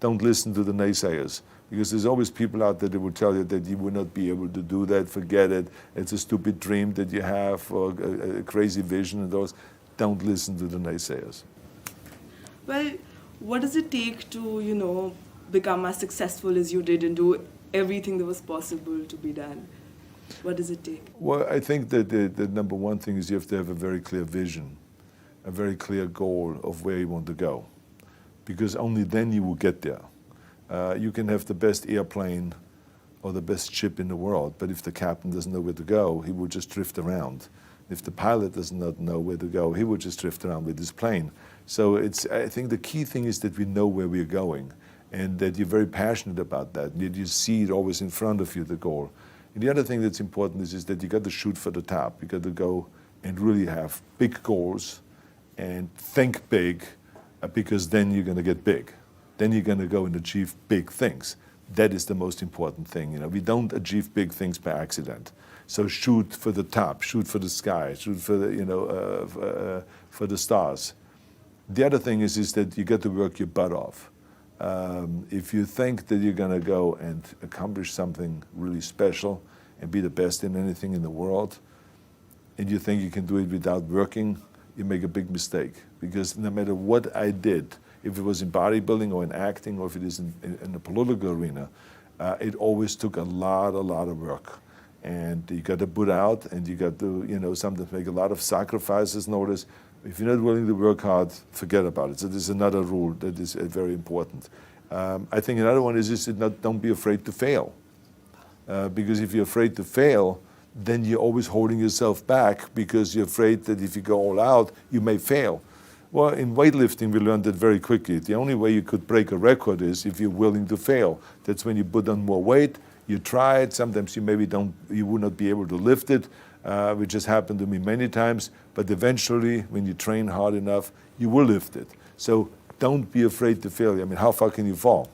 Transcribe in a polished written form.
don't listen to the naysayers. Because there's always people out there that will tell you that you will not be able to do that, forget it, it's a stupid dream that you have, or a crazy vision and those. Don't listen to the naysayers. Well, what does it take to, become as successful as you did and do everything that was possible to be done? What does it take? Well, I think that the number one thing is you have to have a very clear vision, a very clear goal of where you want to go. Because only then you will get there. You can have the best airplane or the best ship in the world, but if the captain doesn't know where to go, he will just drift around. If the pilot does not know where to go, he will just drift around with his plane. So I think the key thing is that we know where we're going and that you're very passionate about that, that you see it always in front of you, the goal. And the other thing that's important is that you got to shoot for the top. You got to go and really have big goals and think big, because then you're going to get big. Then you're going to go and achieve big things. That is the most important thing. We don't achieve big things by accident. So shoot for the top, shoot for the sky, shoot for the for the stars. The other thing is that you got to work your butt off. If you think that you're going to go and accomplish something really special and be the best in anything in the world, and you think you can do it without working, you make a big mistake. Because no matter what I did, if it was in bodybuilding or in acting or if it is in the political arena, it always took a lot of work. And you got to put out, and you got to, sometimes make a lot of sacrifices. Notice, if you're not willing to work hard, forget about it. So there's another rule that is very important. I think another one is don't be afraid to fail. Because if you're afraid to fail, then you're always holding yourself back because you're afraid that if you go all out, you may fail. Well, in weightlifting, we learned that very quickly. The only way you could break a record is if you're willing to fail. That's when you put on more weight, you try it, sometimes you would not be able to lift it, which has happened to me many times, but eventually, when you train hard enough, you will lift it. So don't be afraid to fail. I mean, how far can you fall?